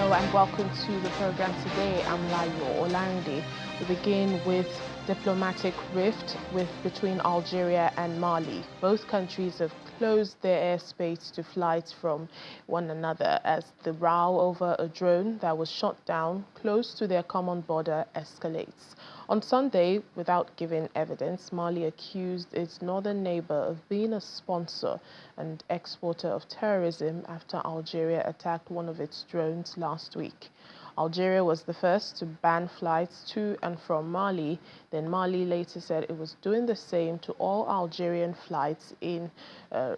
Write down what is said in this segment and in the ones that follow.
Hello and welcome to the program today. I'm Layo Olarinde. We begin with diplomatic rift between Algeria and Mali. Both countries have closed their airspace to flights from one another as the row over a drone that was shot down close to their common border escalates. On Sunday, without giving evidence, Mali accused its northern neighbor of being a sponsor and exporter of terrorism after Algeria attacked one of its drones last week. Algeria was the first to ban flights to and from Mali. Then Mali later said it was doing the same to all Algerian flights in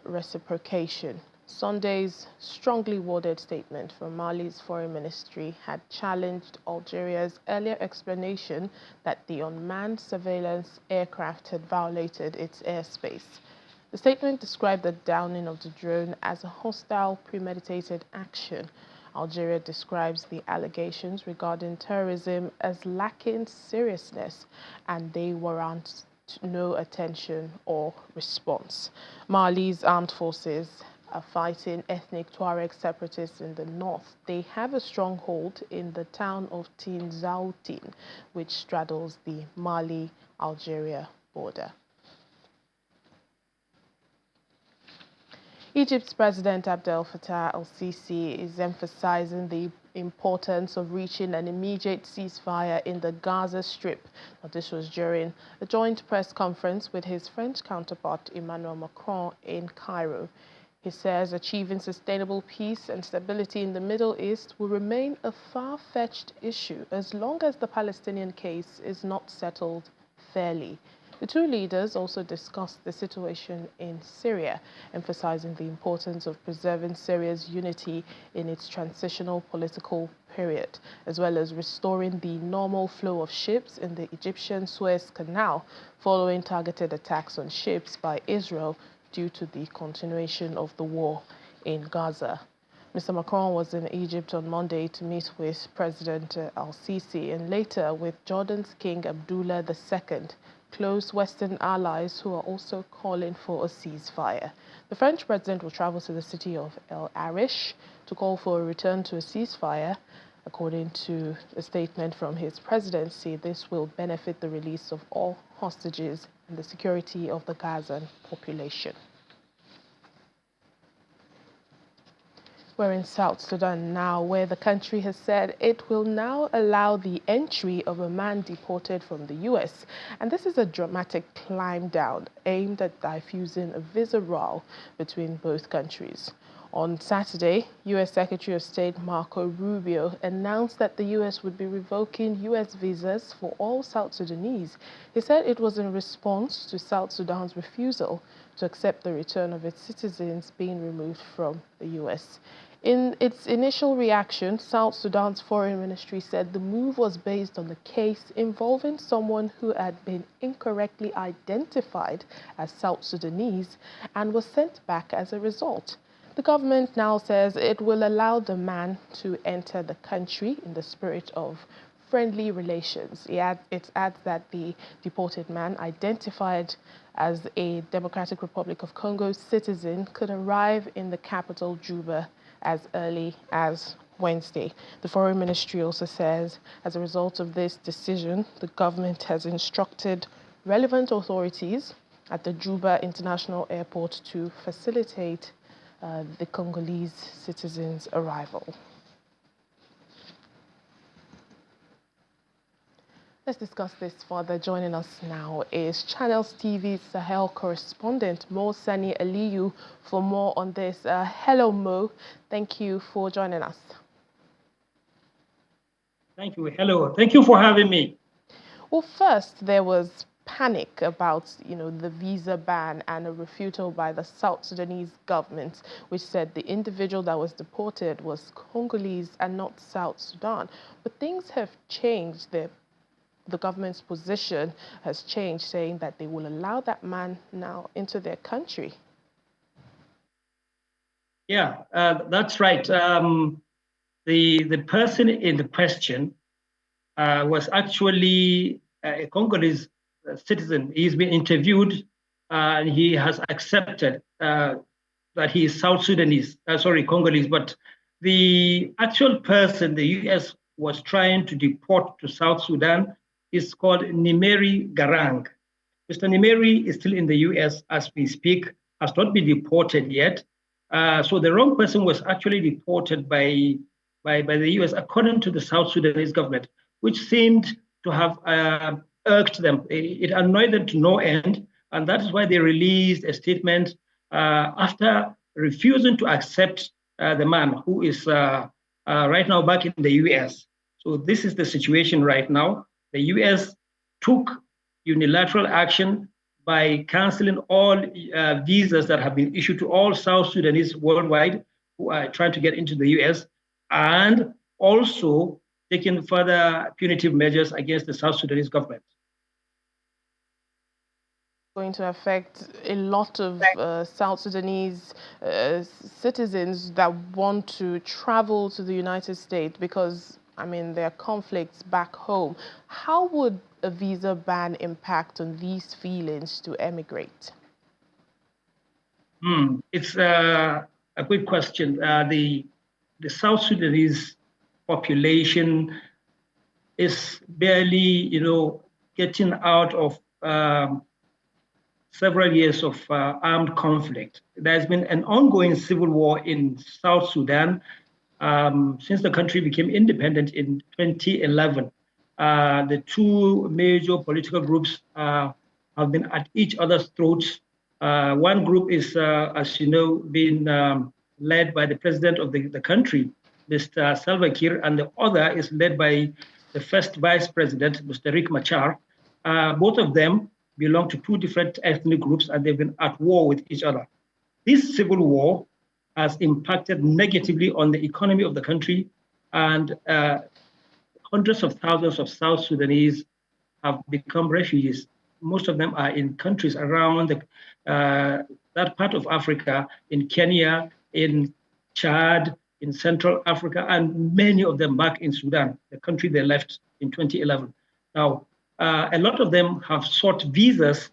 reciprocation. Sunday's strongly worded statement from Mali's foreign ministry had challenged Algeria's earlier explanation that the unmanned surveillance aircraft had violated its airspace. The statement described the downing of the drone as a hostile, premeditated action. Algeria describes the allegations regarding terrorism as lacking seriousness, and they warrant no attention or response. Mali's armed forces are fighting ethnic Tuareg separatists in the north. They have a stronghold in the town of Tinzoutin, which straddles the Mali-Algeria border. Egypt's President Abdel Fattah el-Sisi is emphasizing the importance of reaching an immediate ceasefire in the Gaza Strip. Now, this was during a joint press conference with his French counterpart Emmanuel Macron in Cairo. He says achieving sustainable peace and stability in the Middle East will remain a far-fetched issue as long as the Palestinian case is not settled fairly. The two leaders also discussed the situation in Syria, emphasizing the importance of preserving Syria's unity in its transitional political period, as well as restoring the normal flow of ships in the Egyptian Suez Canal following targeted attacks on ships by Israel due to the continuation of the war in Gaza. Mr. Macron was in Egypt on Monday to meet with President al-Sisi and later with Jordan's King Abdullah II, close Western allies who are also calling for a ceasefire. The French president will travel to the city of El Arish to call for a return to a ceasefire. According to a statement from his presidency, this will benefit the release of all hostages and the security of the Gazan population. We're in South Sudan now, where the country has said it will now allow the entry of a man deported from the U.S. And this is a dramatic climb down aimed at diffusing a visa row between both countries. On Saturday, U.S. Secretary of State Marco Rubio announced that the U.S. would be revoking U.S. visas for all South Sudanese. He said it was in response to South Sudan's refusal to accept the return of its citizens being removed from the U.S. In its initial reaction, South Sudan's foreign ministry said the move was based on the case involving someone who had been incorrectly identified as South Sudanese and was sent back as a result. The government now says it will allow the man to enter the country in the spirit of friendly relations. It adds that the deported man, identified as a Democratic Republic of Congo citizen, could arrive in the capital, Juba, as early as Wednesday. The Foreign Ministry also says, as a result of this decision, the government has instructed relevant authorities at the Juba International Airport to facilitate the Congolese citizens' arrival. Let's discuss this further. Joining us now is Channels TV's Sahel correspondent Mo Sani Aliyu for more on this. Hello, Mo. Thank you for joining us. Thank you. Hello. Thank you for having me. Well, first, there was panic about, the visa ban and a refutal by the South Sudanese government, which said the individual that was deported was Congolese and not South Sudan. But things have changed. The government's position has changed, saying that they will allow that man now into their country. Yeah, that's right. The person in the question was actually a Congolese citizen. He's been interviewed and he has accepted that he is South Sudanese, Congolese, but The actual person the US was trying to deport to South Sudan is called Nimeri Garang. Mr. Nimeri is still in the US as we speak, has not been deported yet. So the wrong person was actually deported by the US, according to the South Sudanese government, which seemed to have irked them. It annoyed them to no end. And that is why they released a statement after refusing to accept the man who is right now back in the US. So this is the situation right now. The US took unilateral action by canceling all visas that have been issued to all South Sudanese worldwide who are trying to get into the US, and also taking further punitive measures against the South Sudanese government. Going to affect a lot of South Sudanese citizens that want to travel to the United States because, I mean, there are conflicts back home. How would a visa ban impact on these feelings to emigrate? It's a good question. The South Sudanese population is barely, getting out of several years of armed conflict. There's been an ongoing civil war in South Sudan since the country became independent in 2011. The two major political groups have been at each other's throats. One group is, as you know, being led by the president of the country, Mr. Salva Kiir, and the other is led by the first vice president, Mr. Riek Machar. Both of them belong to two different ethnic groups, and they've been at war with each other. This civil war has impacted negatively on the economy of the country, and hundreds of thousands of South Sudanese have become refugees. Most of them are in countries around that part of Africa, in Kenya, in Chad, in Central Africa, and many of them back in Sudan, the country they left in 2011. Now, a lot of them have sought visas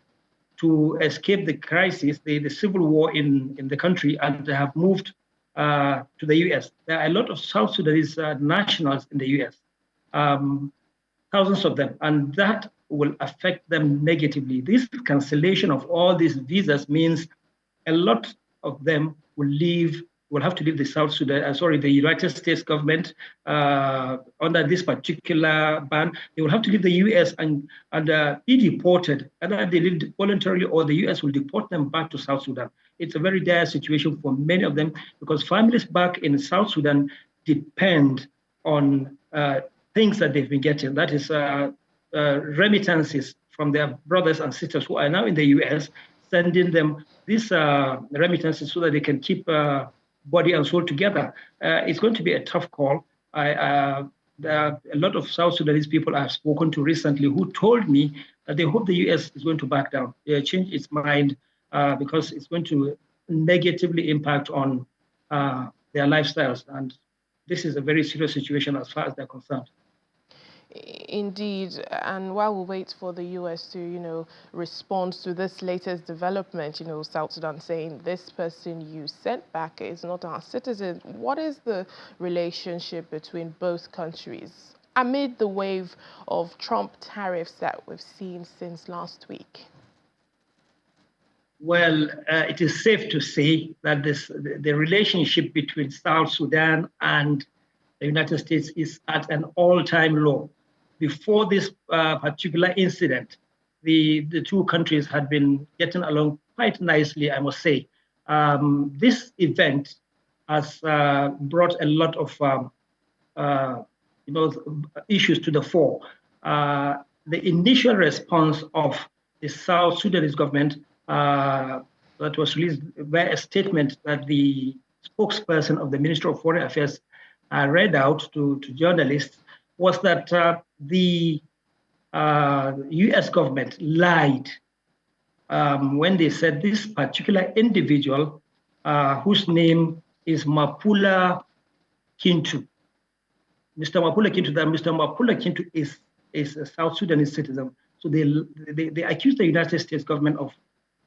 to escape the crisis, the civil war in the country, and they have moved to the US. There are a lot of South Sudanese nationals in the US, thousands of them, and that will affect them negatively. This cancellation of all these visas means a lot of them will have to leave the the United States government under this particular ban. They will have to leave the US and be deported. Either they leave voluntarily or the US will deport them back to South Sudan. It's a very dire situation for many of them because families back in South Sudan depend on things that they've been getting. That is remittances from their brothers and sisters who are now in the US, sending them these remittances so that they can keep body and soul together. It's going to be a tough call. There are a lot of South Sudanese people I've spoken to recently who told me that they hope the US is going to back down, change its mind, because it's going to negatively impact on their lifestyles. And this is a very serious situation as far as they're concerned. Indeed, and while we wait for the US to, respond to this latest development, South Sudan saying this person you sent back is not our citizen, what is the relationship between both countries amid the wave of Trump tariffs that we've seen since last week? Well, it is safe to say that the relationship between South Sudan and the United States is at an all-time low. Before this particular incident, the two countries had been getting along quite nicely, I must say. This event has brought a lot of issues to the fore. The initial response of the South Sudanese government that was released by a statement that the spokesperson of the Ministry of Foreign Affairs read out to journalists was that the US government lied when they said this particular individual, whose name is Mapula Kintu. Mr. Mapula Kintu is a South Sudanese citizen. So they accused the United States government of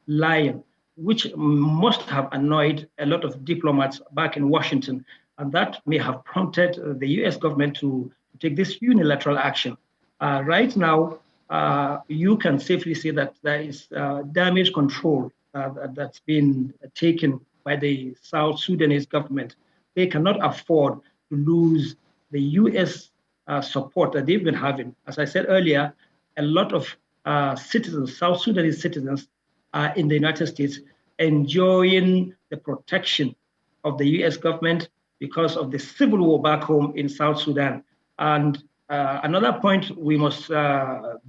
lying, which must have annoyed a lot of diplomats back in Washington. And that may have prompted the US government to take this unilateral action. Right now, you can safely say that there is damage control that's been taken by the South Sudanese government. They cannot afford to lose the US support that they've been having. As I said earlier, a lot of citizens, South Sudanese citizens, are in the United States enjoying the protection of the US government because of the civil war back home in South Sudan. And another point we must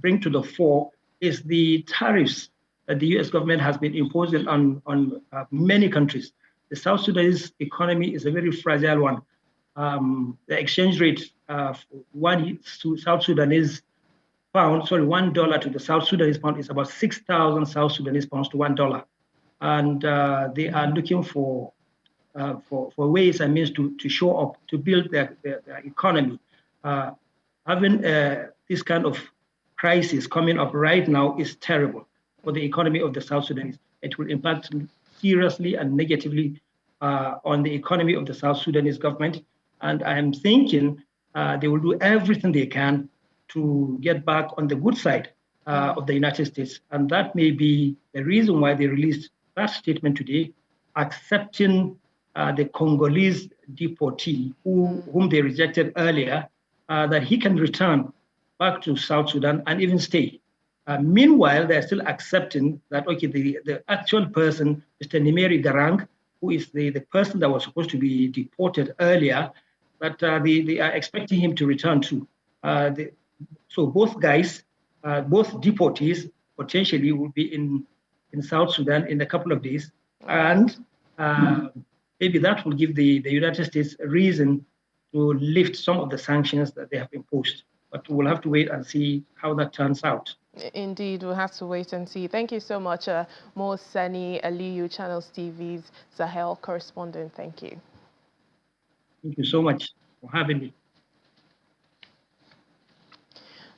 bring to the fore is the tariffs that the US government has been imposing on many countries. The South Sudanese economy is a very fragile one. The exchange rate one South Sudanese pound, sorry, $1 to the South Sudanese pound is about 6,000 South Sudanese pounds to $1. And they are looking for ways and means to show up, to build their economy. Having this kind of crisis coming up right now is terrible for the economy of the South Sudanese. It will impact seriously and negatively on the economy of the South Sudanese government. And I am thinking they will do everything they can to get back on the good side of the United States. And that may be the reason why they released that statement today, accepting the Congolese deportee whom they rejected earlier, that he can return back to South Sudan and even stay. Meanwhile, they're still accepting that, okay, the actual person, Mr. Nimeri Garang, who is the person that was supposed to be deported earlier, that they are expecting him to return to. So both guys, both deportees, potentially will be in South Sudan in a couple of days. And maybe that will give the United States a reason to lift some of the sanctions that they have imposed. But we'll have to wait and see how that turns out. Indeed, we'll have to wait and see. Thank you so much, Mo Sani Aliyu, Channels TV's Sahel correspondent. Thank you. Thank you so much for having me.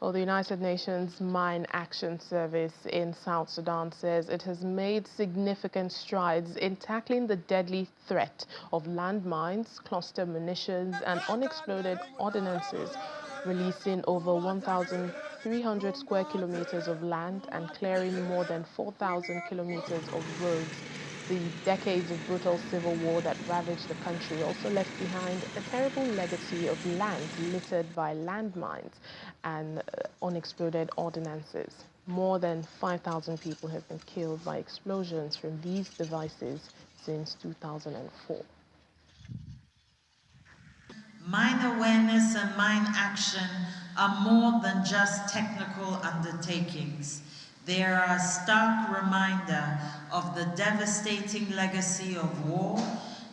Well, the United Nations Mine Action Service in South Sudan says it has made significant strides in tackling the deadly threat of landmines, cluster munitions, and unexploded ordnances, releasing over 1,300 square kilometers of land and clearing more than 4,000 kilometers of roads. The decades of brutal civil war that ravaged the country also left behind a terrible legacy of land littered by landmines and unexploded ordnances. More than 5,000 people have been killed by explosions from these devices since 2004. Mine awareness and mine action are more than just technical undertakings. They are a stark reminder of the devastating legacy of war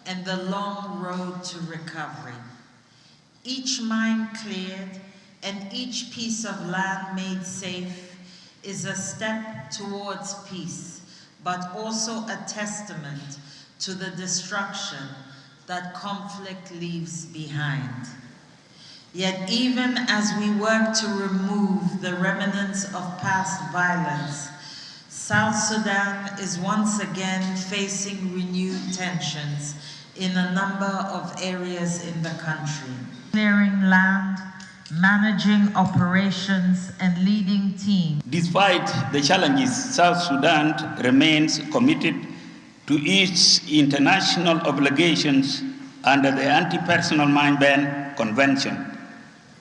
and the long road to recovery. Each mine cleared and each piece of land made safe is a step towards peace, but also a testament to the destruction that conflict leaves behind. Yet even as we work to remove the remnants of past violence, South Sudan is once again facing renewed tensions in a number of areas in the country. Clearing land, managing operations, and leading teams. Despite the challenges, South Sudan remains committed to its international obligations under the Anti-Personal Mine Ban Convention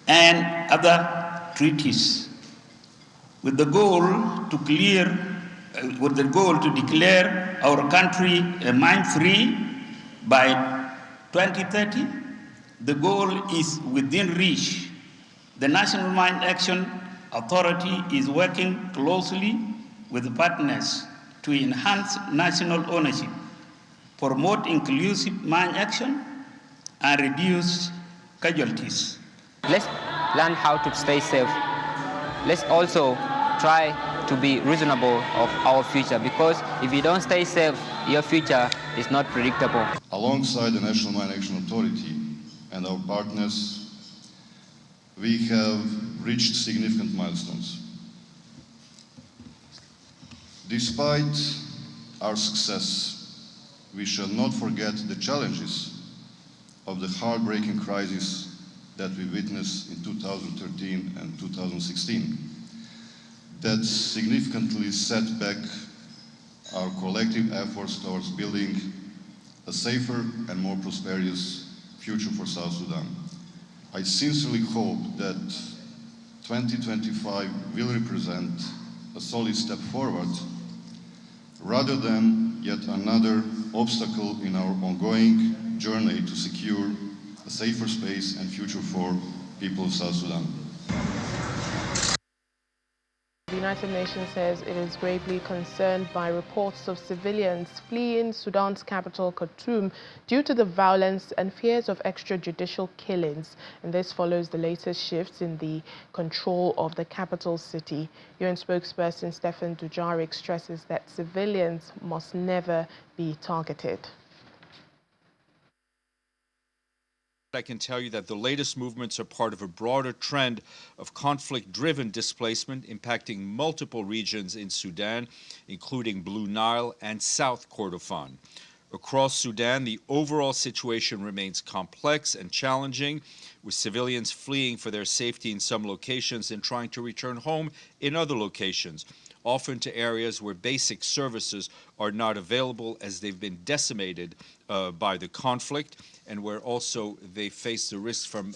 and other treaties, with the goal to declare our country mine-free by 2030. The goal is within reach. The National Mine Action Authority is working closely with partners to enhance national ownership, promote inclusive mine action, and reduce casualties. Let's learn how to stay safe. Let's also try to be reasonable of our future, because if you don't stay safe, your future is not predictable. Alongside the National Mine Action Authority and our partners, we have reached significant milestones. Despite our success, we shall not forget the challenges of the heartbreaking crisis that we witnessed in 2013 and 2016, that significantly set back our collective efforts towards building a safer and more prosperous future for South Sudan. I sincerely hope that 2025 will represent a solid step forward rather than yet another obstacle in our ongoing journey to secure a safer space and future for people of South Sudan. The United Nations says it is gravely concerned by reports of civilians fleeing Sudan's capital, Khartoum, due to the violence and fears of extrajudicial killings. And this follows the latest shifts in the control of the capital city. UN spokesperson Stefan Dujarric stresses that civilians must never be targeted. I can tell you that the latest movements are part of a broader trend of conflict-driven displacement impacting multiple regions in Sudan, including Blue Nile and South Kordofan. Across Sudan, the overall situation remains complex and challenging, with civilians fleeing for their safety in some locations and trying to return home in other locations, often to areas where basic services are not available as they've been decimated by the conflict, and where also they face the risk from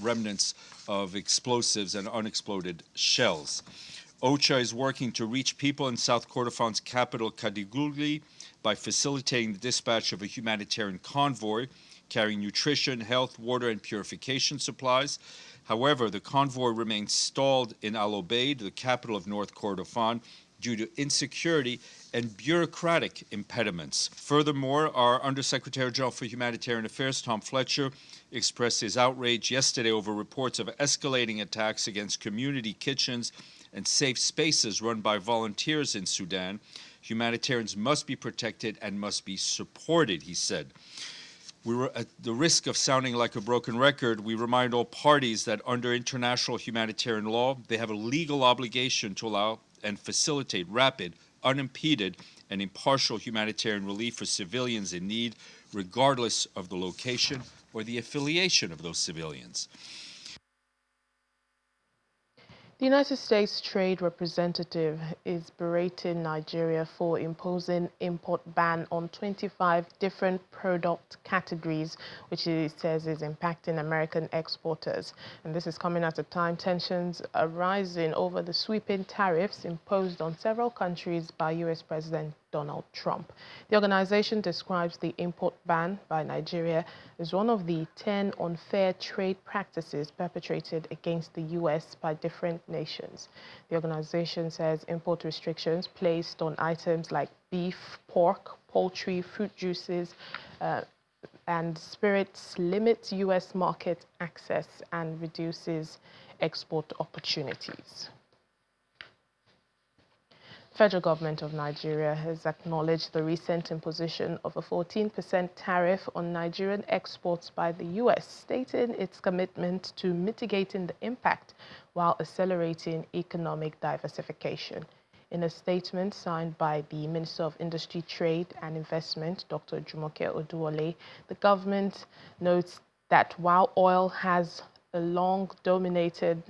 remnants of explosives and unexploded shells. OCHA is working to reach people in South Kordofan's capital, Kadiguli, by facilitating the dispatch of a humanitarian convoy carrying nutrition, health, water, and purification supplies. However, the convoy remains stalled in Al Obeid, the capital of North Kordofan, due to insecurity and bureaucratic impediments. Furthermore, our Undersecretary General for Humanitarian Affairs, Tom Fletcher, expressed his outrage yesterday over reports of escalating attacks against community kitchens and safe spaces run by volunteers in Sudan. Humanitarians must be protected and must be supported, he said. We were at the risk of sounding like a broken record. We remind all parties that under international humanitarian law, they have a legal obligation to allow and facilitate rapid, unimpeded, and impartial humanitarian relief for civilians in need, regardless of the location or the affiliation of those civilians. The United States Trade Representative is berating Nigeria for imposing import ban on 25 different product categories, which he says is impacting American exporters. And this is coming at a time tensions are rising over the sweeping tariffs imposed on several countries by U.S. President Donald Trump. The organization describes the import ban by Nigeria as one of the 10 unfair trade practices perpetrated against the U.S. by different nations. The organization says import restrictions placed on items like beef, pork, poultry, fruit juices, and spirits limits U.S. market access and reduces export opportunities. The federal government of Nigeria has acknowledged the recent imposition of a 14% tariff on Nigerian exports by the U.S., stating its commitment to mitigating the impact while accelerating economic diversification. In a statement signed by the Minister of Industry, Trade and Investment, Dr. Jumoke Oduwole, the government notes that while oil has long dominated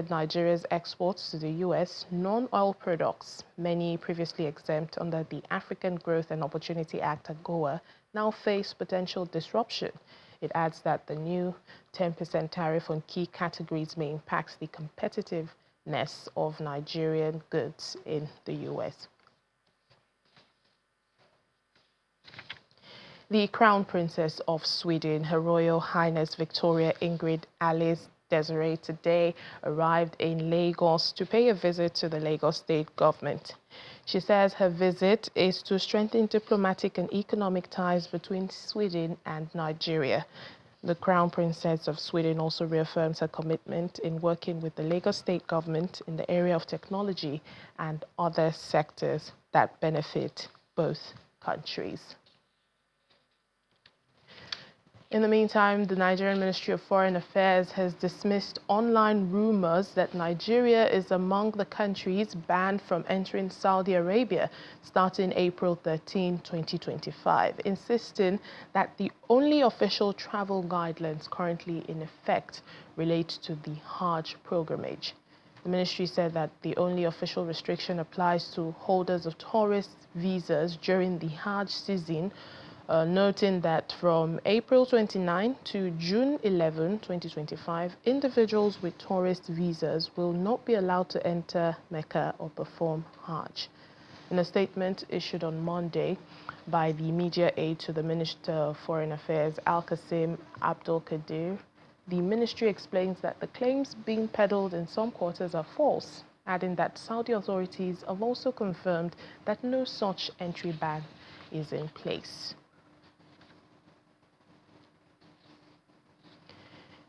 Nigeria's exports to the U.S., non-oil products, many previously exempt under the African Growth and Opportunity Act, AGOA, now face potential disruption. It adds that the new 10% tariff on key categories may impact the competitiveness of Nigerian goods in the U.S. The Crown Princess of Sweden, Her Royal Highness Victoria Ingrid Alice Desiree, today arrived in Lagos to pay a visit to the Lagos state government. She says her visit is to strengthen diplomatic and economic ties between Sweden and Nigeria. The Crown Princess of Sweden also reaffirms her commitment in working with the Lagos state government in the area of technology and other sectors that benefit both countries. In the meantime, the Nigerian Ministry of Foreign Affairs has dismissed online rumors that Nigeria is among the countries banned from entering Saudi Arabia starting April 13, 2025, insisting that the only official travel guidelines currently in effect relate to the Hajj pilgrimage. The ministry said that the only official restriction applies to holders of tourist visas during the Hajj season, noting that from April 29 to June 11, 2025, individuals with tourist visas will not be allowed to enter Mecca or perform Hajj. In a statement issued on Monday by the media aide to the Minister of Foreign Affairs, Al-Qasim Abdul Qadir, the ministry explains that the claims being peddled in some quarters are false, adding that Saudi authorities have also confirmed that no such entry ban is in place.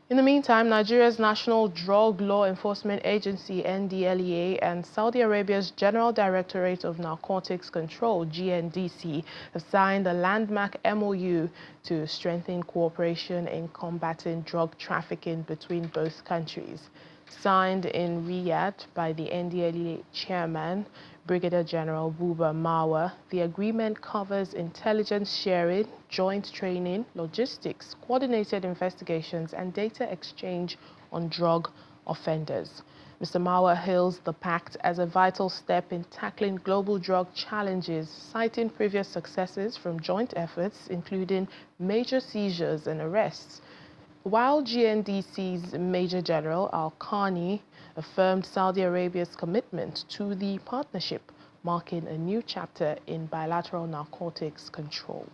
In the meantime, Nigeria's National Drug Law Enforcement Agency, NDLEA, and Saudi Arabia's General Directorate of Narcotics Control, GNDC, have signed a landmark MOU to strengthen cooperation in combating drug trafficking between both countries. Signed in Riyadh by the NDLEA chairman, Brigadier General Buba Marwa, the agreement covers intelligence sharing, joint training, logistics, coordinated investigations, and data exchange on drug offenders. Mr. Marwa hails the pact as a vital step in tackling global drug challenges, citing previous successes from joint efforts, including major seizures and arrests. While GNDC's Major General Al-Khani affirmed Saudi Arabia's commitment to the partnership, marking a new chapter in bilateral narcotics control.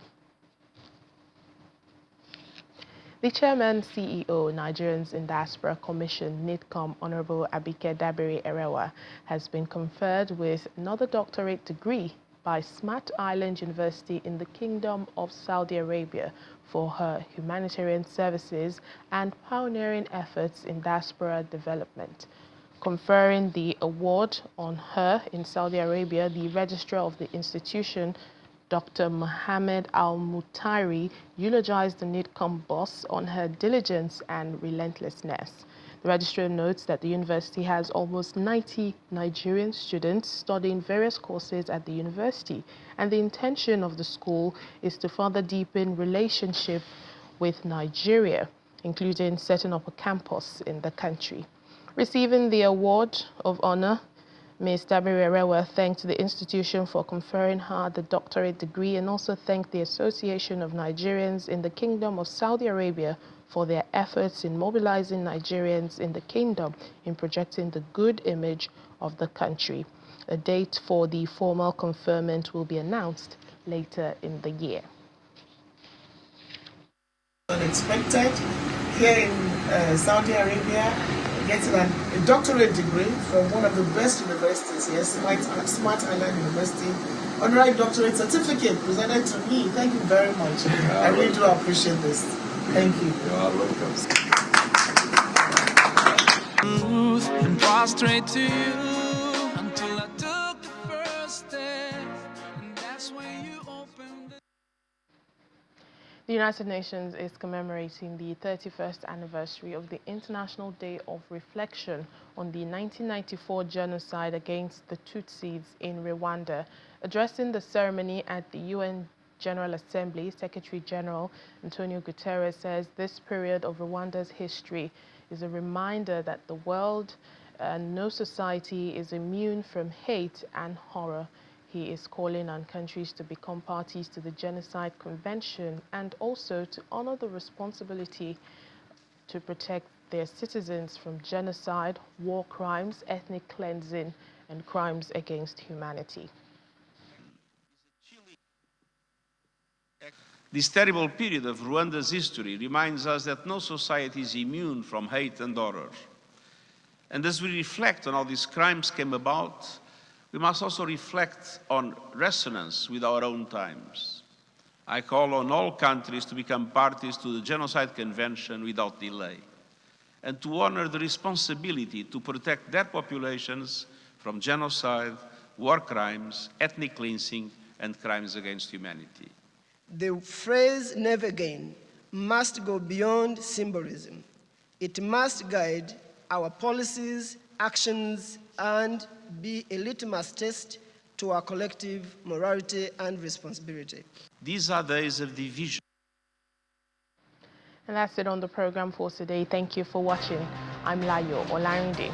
The Chairman CEO, Nigerians in Diaspora Commission, NIDCOM, Honorable Abike Dabiri Erewa, has been conferred with another doctorate degree by Smart Island University in the Kingdom of Saudi Arabia for her humanitarian services and pioneering efforts in diaspora development. Conferring the award on her in Saudi Arabia, the registrar of the institution, Dr. Mohammed Al-Mutairi, eulogized the NIDCOM boss on her diligence and relentlessness. The registrar notes that the university has almost 90 Nigerian students studying various courses at the university, and the intention of the school is to further deepen relationship with Nigeria, including setting up a campus in the country. Receiving the award of honor, Ms. Dabiri Erewa thanked the institution for conferring her the doctorate degree and also thanked the Association of Nigerians in the Kingdom of Saudi Arabia for their efforts in mobilizing Nigerians in the kingdom in projecting the good image of the country. A date for the formal conferment will be announced later in the year. Unexpected here in Saudi Arabia, getting a doctorate degree from one of the best universities here, Smart Island University. Honorary doctorate certificate presented to me. Thank you very much. I really do appreciate this. Thank you. You are welcome. And prostrate to you until I took the first step, and that's when you opened. The United Nations is commemorating the 31st anniversary of the International Day of Reflection on the 1994 genocide against the Tutsis in Rwanda. Addressing the ceremony at the UN General Assembly, Secretary General Antonio Guterres says this period of Rwanda's history is a reminder that the world and no society is immune from hate and horror. He is calling on countries to become parties to the Genocide Convention and also to honor the responsibility to protect their citizens from genocide, war crimes, ethnic cleansing, and crimes against humanity. This terrible period of Rwanda's history reminds us that no society is immune from hate and horror. And as we reflect on how these crimes came about, we must also reflect on resonance with our own times. I call on all countries to become parties to the Genocide Convention without delay, and to honor the responsibility to protect their populations from genocide, war crimes, ethnic cleansing, and crimes against humanity. The phrase "never again" must go beyond symbolism. It must guide our policies, actions, and be a litmus test to our collective morality and responsibility. These are days of division. And that's it on the program for today. Thank you for watching. I'm Layo Olarinde.